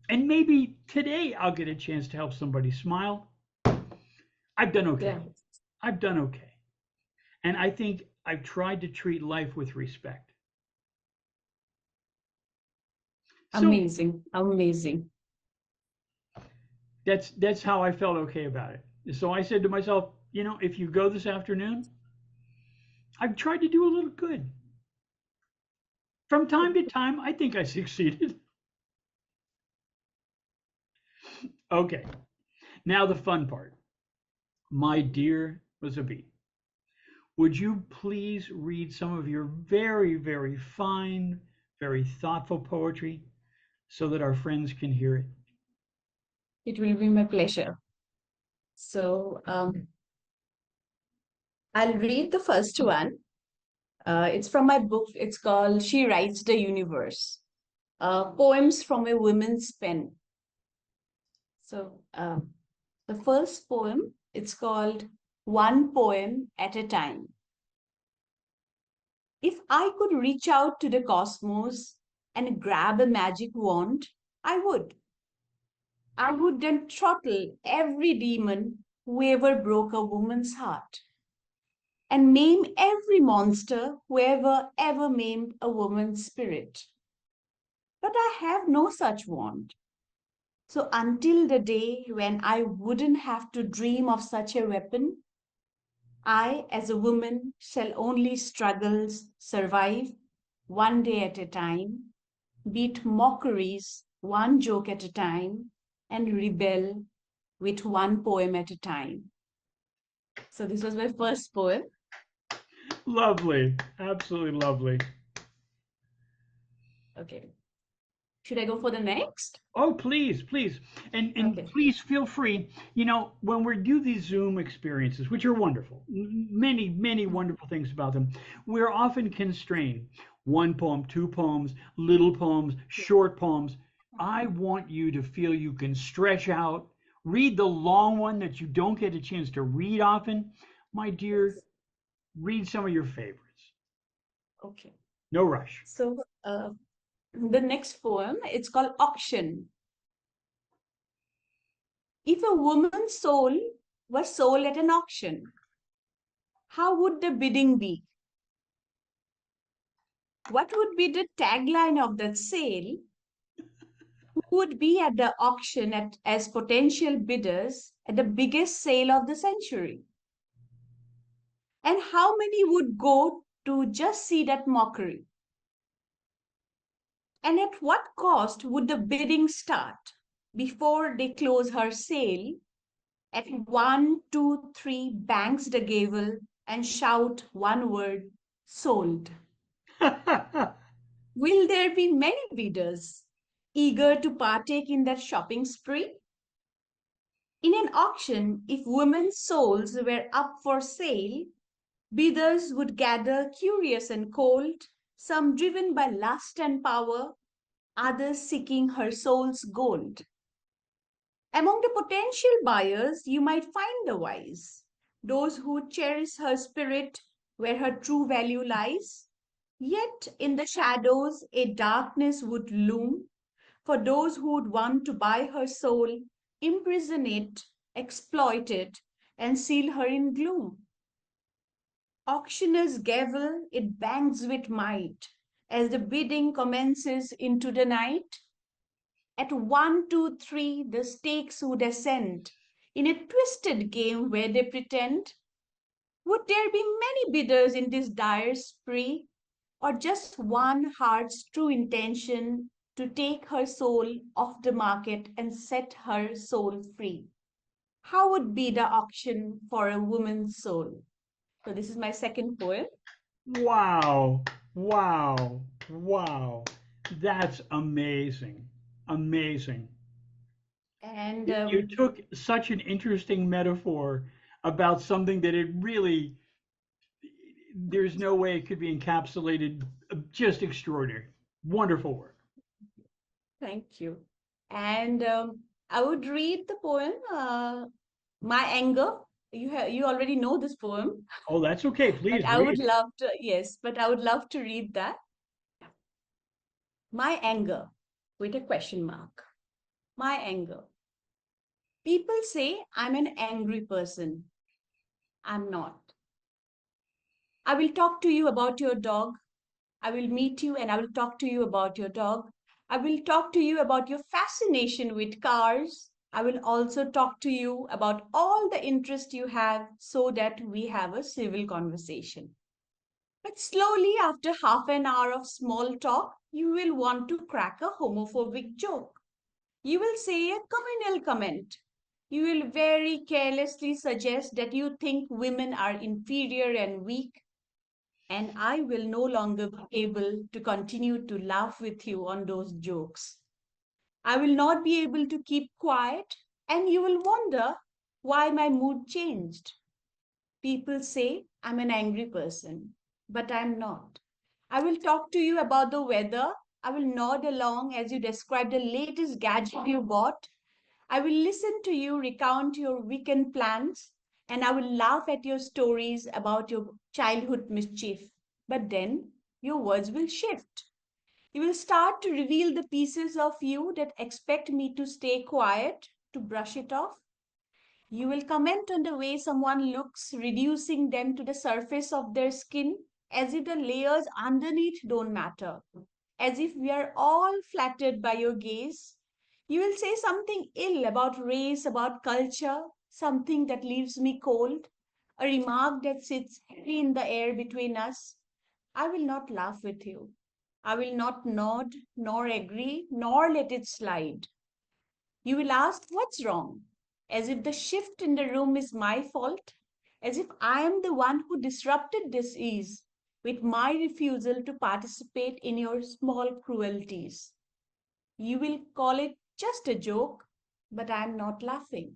and maybe today I'll get a chance to help somebody smile, I've done Yeah. okay. I've done okay. And I think I've tried to treat life with respect. So Amazing. Amazing. that's how I felt okay about it. So I said to myself, if you go this afternoon, I've tried to do a little good. From time to time, I think I succeeded. Okay, now the fun part. My dear Mehzabeen, would you please read some of your very, very fine, very thoughtful poetry so that our friends can hear it? It will be my pleasure. So I'll read the first one. It's from my book. It's called She Writes the Universe. Poems from a Woman's Pen. So the first poem, it's called One Poem at a Time. If I could reach out to the cosmos and grab a magic wand, I would. I would then throttle every demon who ever broke a woman's heart and maim every monster who ever maimed a woman's spirit. But I have no such wand. So until the day when I wouldn't have to dream of such a weapon, I, as a woman, shall only struggle, survive one day at a time, beat mockeries one joke at a time, and rebel with one poem at a time. So this was my first poem. Lovely, absolutely lovely. Okay. Should I go for the next? Oh, please, please. And Okay. please feel free. When we do these Zoom experiences, which are wonderful, many, many wonderful things about them, we're often constrained. One poem, two poems, little poems, short poems. I want you to feel you can stretch out, read the long one that you don't get a chance to read often. My dear, Yes. read some of your favorites. Okay. No rush. So the next poem, it's called Auction. If a woman's soul was sold at an auction, how would the bidding be? What would be the tagline of that sale? Who would be at the auction as potential bidders at the biggest sale of the century? And how many would go to just see that mockery? And at what cost would the bidding start before they close her sale at one, two, three bangs the gavel and shout one word, sold? Will there be many bidders eager to partake in that shopping spree? In an auction, if women's souls were up for sale, bidders would gather curious and cold, some driven by lust and power, others seeking her soul's gold. Among the potential buyers, you might find the wise, those who cherish her spirit where her true value lies. Yet in the shadows, a darkness would loom for those who would want to buy her soul, imprison it, exploit it, and seal her in gloom. Auctioneer's gavel, it bangs with might as the bidding commences into the night. At 1, 2, 3, the stakes would ascend in a twisted game where they pretend. Would there be many bidders in this dire spree, or just one heart's true intention to take her soul off the market and set her soul free? How would be the auction for a woman's soul? So, this is my second poem. Wow. Wow. Wow. That's amazing. Amazing. And You took such an interesting metaphor about something that it really, there's no way it could be encapsulated. Just extraordinary. Wonderful work. thank you. And I would read the poem, My Anger. You already know this poem, Oh, that's okay. but Please I would read. love to, yes, but I would love to read that. My anger, with a question mark. My anger. People say I'm an angry person. I'm not. I will talk to you about your dog. I will meet you and I will talk to you about your dog. I will talk to you about your fascination with cars. I will also talk to you about all the interest you have so that we have a civil conversation. But slowly, after half an hour of small talk, you will want to crack a homophobic joke. You will say a communal comment. You will very carelessly suggest that you think women are inferior and weak, and I will no longer be able to continue to laugh with you on those jokes. I will not be able to keep quiet, and you will wonder why my mood changed. People say I'm an angry person, but I'm not. I will talk to you about the weather. I will nod along as you describe the latest gadget you bought. I will listen to you recount your weekend plans, and I will laugh at your stories about your childhood mischief. But then your words will shift. You will start to reveal the pieces of you that expect me to stay quiet, to brush it off. You will comment on the way someone looks, reducing them to the surface of their skin, as if the layers underneath don't matter, as if we are all flattered by your gaze. You will say something ill about race, about culture, something that leaves me cold, a remark that sits heavy in the air between us. I will not laugh with you. I will not nod, nor agree, nor let it slide. You will ask, what's wrong? As if the shift in the room is my fault, as if I am the one who disrupted this ease with my refusal to participate in your small cruelties. You will call it just a joke, but I am not laughing.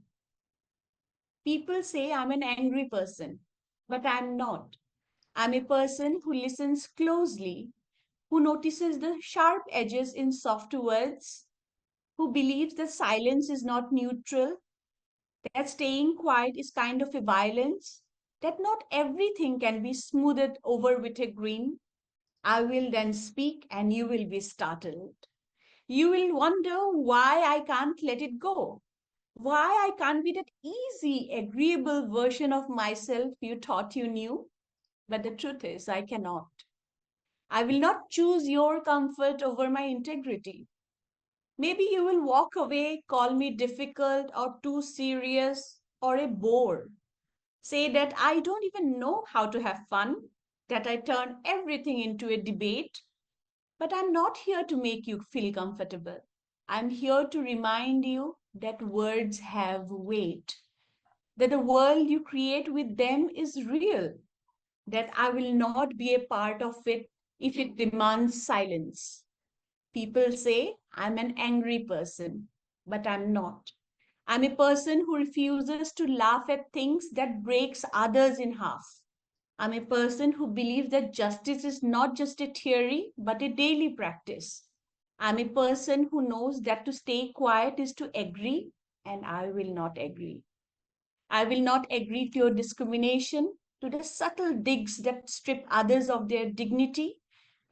People say I'm an angry person, but I'm not. I'm a person who listens closely, who notices the sharp edges in soft words, who believes that silence is not neutral, that staying quiet is kind of a violence, that not everything can be smoothed over with a grin. I will then speak and you will be startled. You will wonder why I can't let it go, why I can't be that easy, agreeable version of myself you thought you knew. But the truth is, I cannot. I will not choose your comfort over my integrity. Maybe you will walk away, call me difficult or too serious or a bore. Say that I don't even know how to have fun, that I turn everything into a debate. But I'm not here to make you feel comfortable. I'm here to remind you that words have weight, that the world you create with them is real, that I will not be a part of it if it demands silence. People say I'm an angry person, but I'm not. I'm a person who refuses to laugh at things that breaks others in half. I'm a person who believes that justice is not just a theory, but a daily practice. I'm a person who knows that to stay quiet is to agree, and I will not agree. I will not agree to your discrimination, to the subtle digs that strip others of their dignity.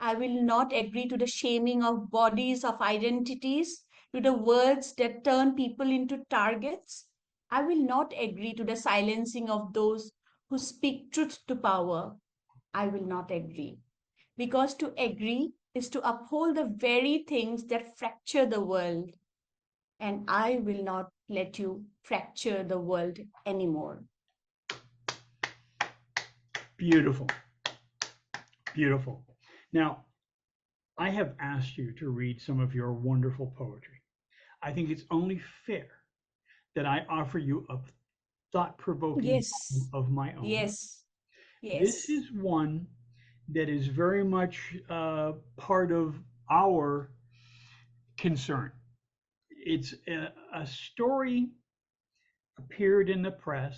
I will not agree to the shaming of bodies, of identities, to the words that turn people into targets. I will not agree to the silencing of those who speak truth to power. I will not agree. Because to agree is to uphold the very things that fracture the world, and I will not let you fracture the world anymore. Beautiful, beautiful. Now, I have asked you to read some of your wonderful poetry. I think it's only fair that I offer you a thought provoking Yes, of my own. yes, This yes. is one that is very much part of our concern. It's a story appeared in the press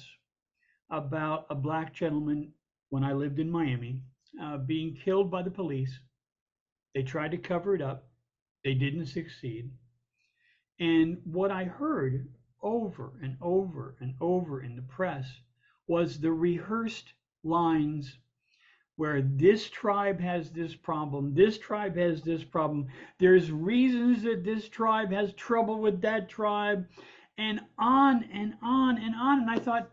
about a black gentleman when I lived in Miami being killed by the police. They tried to cover it up, they didn't succeed. And what I heard over and over and over in the press was the rehearsed lines where this tribe has this problem, this tribe has this problem, there's reasons that this tribe has trouble with that tribe, and on and on and on. And I thought,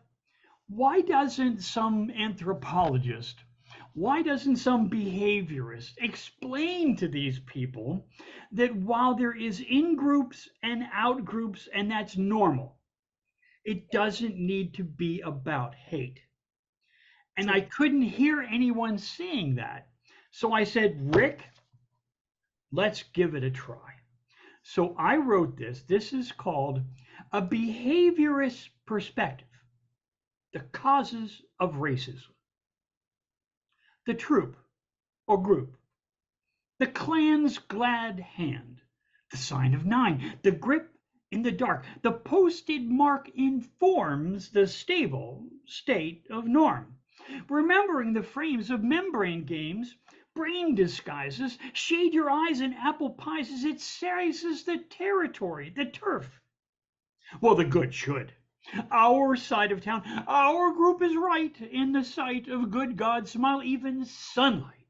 why doesn't some anthropologist, why doesn't some behaviorist explain to these people that while there is in groups and out groups, and that's normal, it doesn't need to be about hate? And I True. couldn't hear anyone saying that. So I said, Rick, let's give it a try. So I wrote this. This is called A Behaviorist Perspective: The Causes of Racism. The troop or group, the clan's glad hand, the sign of nine, the grip in the dark, the posted mark informs the stable state of norm. Remembering the frames of membrane games, brain disguises, shade your eyes in apple pies as it seizes the territory, the turf. Well, the good should. Our side of town, our group is right in the sight of good God smile. Even sunlight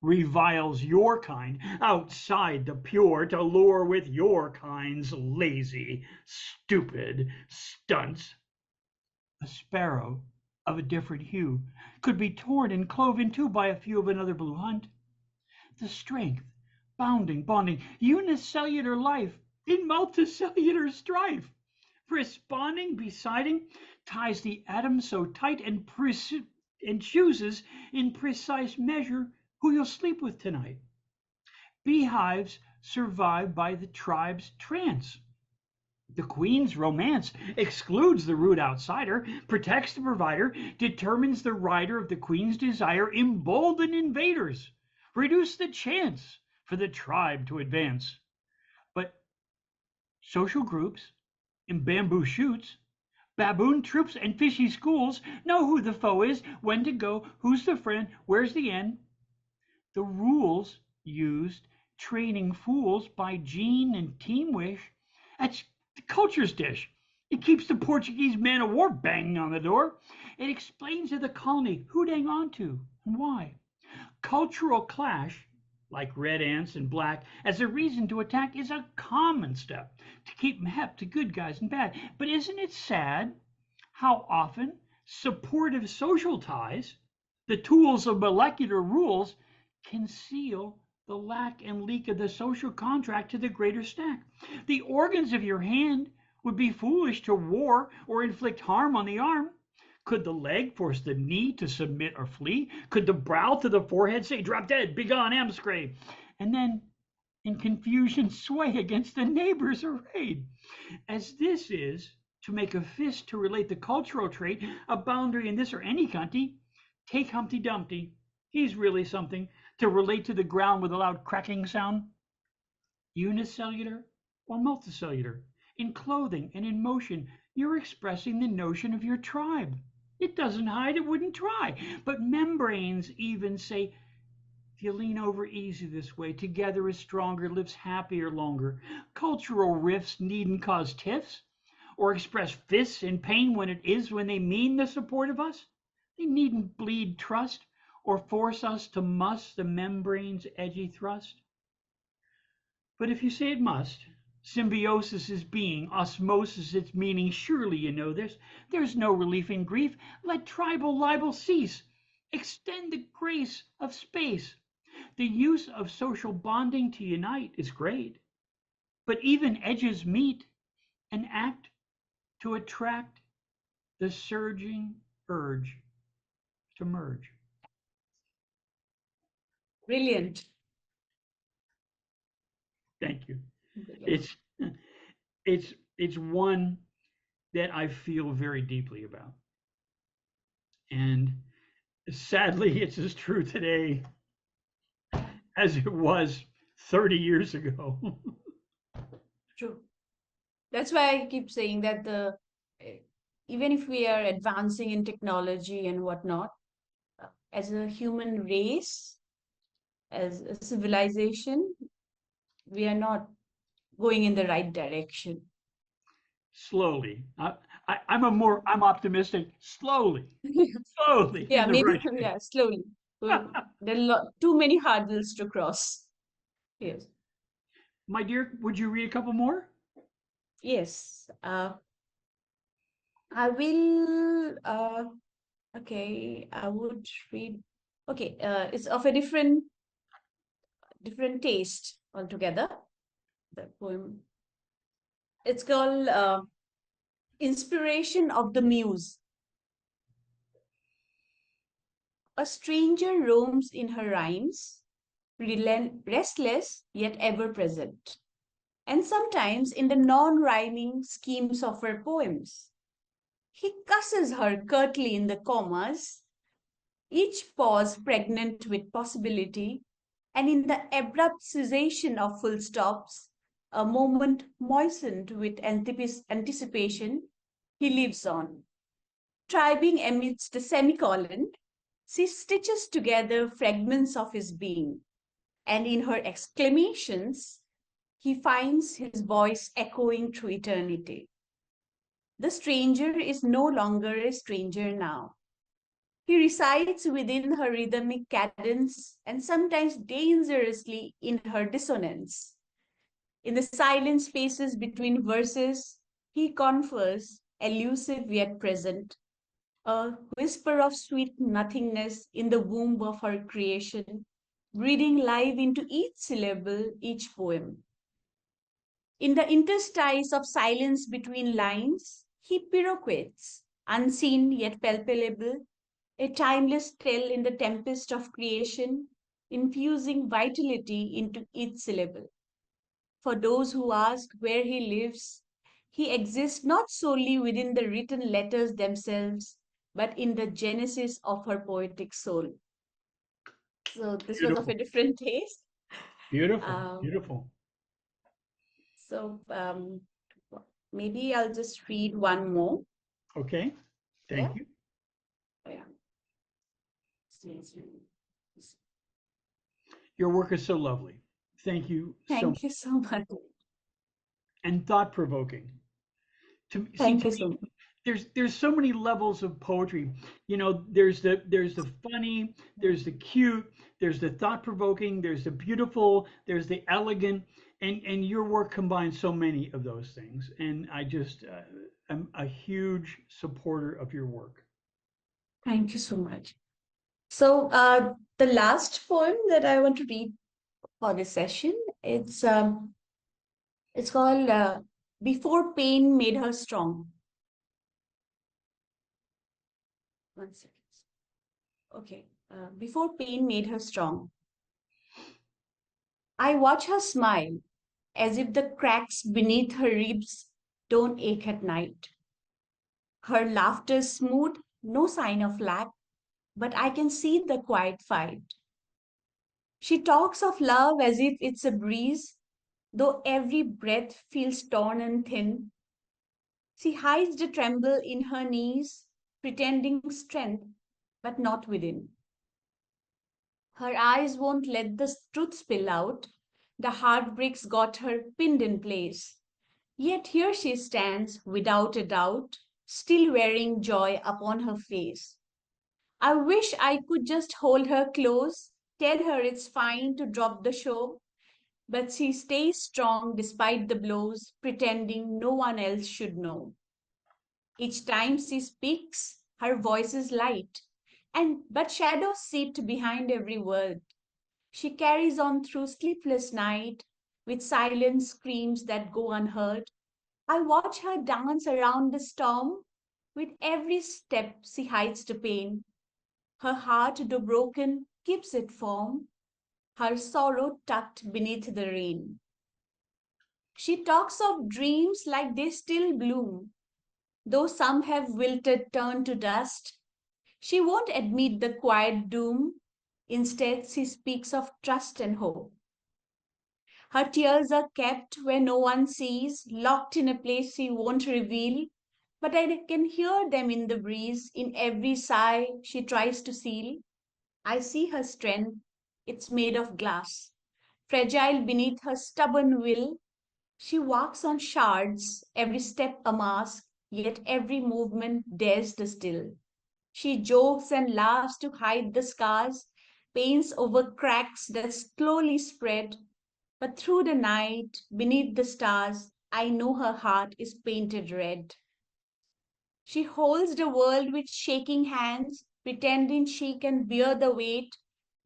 reviles your kind outside the pure to lure with your kind's lazy, stupid stunts. A sparrow of a different hue could be torn and clove in two by a few of another blue hunt. The strength, bounding, bonding, unicellular life in multicellular strife, responding, besiding, ties the atom so tight and chooses in precise measure who you'll sleep with tonight. Beehives survive by the tribe's trance. The queen's romance excludes the rude outsider, protects the provider, determines the rider of the queen's desire, embolden invaders, reduce the chance for the tribe to advance. But social groups in bamboo shoots, baboon troops, and fishy schools know who the foe is, when to go, who's the friend, where's the end. The rules used training fools by gene and team wish. That's the culture's dish. It keeps the Portuguese man of war banging on the door. It explains to the colony who to hang on to and why. Cultural clash, like red ants and black, as a reason to attack is a common step to keep hep to good guys and bad. But isn't it sad how often supportive social ties, the tools of molecular rules, conceal the lack and leak of the social contract to the greater stack? The organs of your hand would be foolish to war or inflict harm on the arm. Could the leg force the knee to submit or flee? Could the brow to the forehead say, drop dead, begone, amscray? And then in confusion sway against the neighbor's arrayed. As this is to make a fist to relate the cultural trait, a boundary in this or any country, take Humpty Dumpty. He's really something to relate to the ground with a loud cracking sound. Unicellular or multicellular, in clothing and in motion, you're expressing the notion of your tribe. It doesn't hide, it wouldn't try. But membranes even say, if you lean over easy this way, together is stronger, lives happier longer. Cultural rifts needn't cause tiffs or express fists in pain when they mean the support of us. They needn't bleed trust or force us to muss the membrane's edgy thrust. But if you say it must, symbiosis is being, osmosis its meaning, surely you know this. There's no relief in grief. Let tribal libel cease. Extend the grace of space. The use of social bonding to unite is great, but even edges meet and act to attract the surging urge to merge. Brilliant. Thank you. Brilliant. It's it's one that I feel very deeply about. And sadly, it's as true today as it was 30 years ago. True. That's why I keep saying that eh, even if we are advancing in technology and whatnot, as a human race, as a civilization, we are not going in the right direction. Slowly. I'm optimistic. Slowly Yeah, in the maybe, right way. yeah, slowly. There are too many hurdles to cross. Yes. My dear, would you read a couple more? Yes. I will, okay, I would read. Okay, it's of a different taste altogether. The poem. It's called Inspiration of the Muse. A stranger roams in her rhymes, restless yet ever present, and sometimes in the non rhyming schemes of her poems. He cusses her curtly in the commas, each pause pregnant with possibility, and in the abrupt cessation of full stops, a moment moistened with anticipation, he lives on. Tribing amidst the semicolon, she stitches together fragments of his being, and in her exclamations, he finds his voice echoing through eternity. The stranger is no longer a stranger now. He resides within her rhythmic cadence and sometimes dangerously in her dissonance. In the silent spaces between verses, he confers, elusive yet present, a whisper of sweet nothingness in the womb of her creation, breathing life into each syllable, each poem. In the interstices of silence between lines, he pirouettes, unseen yet palpable, a timeless tale in the tempest of creation, infusing vitality into each syllable. For those who ask where he lives, he exists not solely within the written letters themselves, but in the genesis of her poetic soul. So this was of a Beautiful. different taste. Beautiful. Um, Beautiful. so maybe I'll just read one more. Okay. Yeah. Thank you. Yeah. Your work is so lovely. Thank you so much. Thank you so much. And thought provoking. To Thank you me, so much. there's so many levels of poetry. You know, there's the funny, there's the cute, there's the thought provoking, there's the beautiful, there's the elegant, and your work combines so many of those things. And I just am a huge supporter of your work. Thank you so much. So the last poem that I want to read for this session, it's called Before Pain Made Her Strong. One second. Okay. Before pain made her strong. I watch her smile as if the cracks beneath her ribs don't ache at night. Her laughter smooth, no sign of lack, but I can see the quiet fight. She talks of love as if it's a breeze, though every breath feels torn and thin. She hides the tremble in her knees, pretending strength, but not within. Her eyes won't let the truth spill out. The heartbreaks got her pinned in place. Yet here she stands, without a doubt, still wearing joy upon her face. I wish I could just hold her close, tell her it's fine to drop the show, but she stays strong despite the blows, pretending no one else should know. Each time she speaks, her voice is light, But shadows sit behind every word. She carries on through sleepless night with silent screams that go unheard. I watch her dance around the storm. With every step she hides the pain. Her heart, though broken, keeps its form, her sorrow tucked beneath the rain. She talks of dreams like they still bloom, though some have wilted, turned to dust. She won't admit the quiet doom. Instead, she speaks of trust and hope. Her tears are kept where no one sees, locked in a place she won't reveal. But I can hear them in the breeze, in every sigh she tries to seal. I see her strength, it's made of glass, fragile beneath her stubborn will. She walks on shards, every step a mask, yet every movement dares the still. She jokes and laughs to hide the scars, paints over cracks that slowly spread. But through the night, beneath the stars, I know her heart is painted red. She holds the world with shaking hands, pretending she can bear the weight.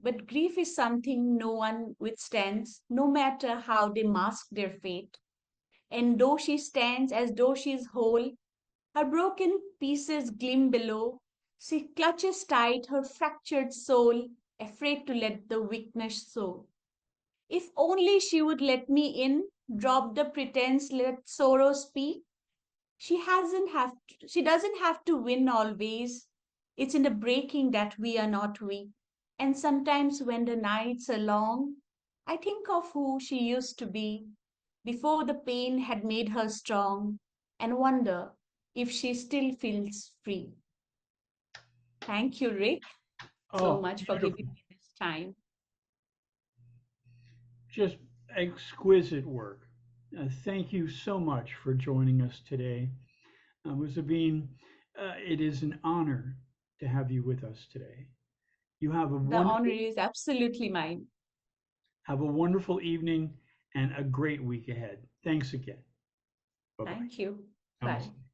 But grief is something no one withstands, no matter how they mask their fate. And though she stands as though she is whole, her broken pieces gleam below. She clutches tight her fractured soul, afraid to let the weakness show. If only she would let me in, drop the pretense, let sorrow speak. She doesn't have to win always. It's in the breaking that we are not weak. And sometimes when the nights are long, I think of who she used to be before the pain had made her strong and wonder if she still feels free. Thank you, Rick, so Oh, much for giving beautiful. me this time. Just exquisite work. Thank you so much for joining us today. Muzabeen, it is an honor to have you with us today. You The honor is absolutely mine. have a wonderful evening and a great week ahead. Thanks again. Bye bye. Thank you. Bye. Namaste.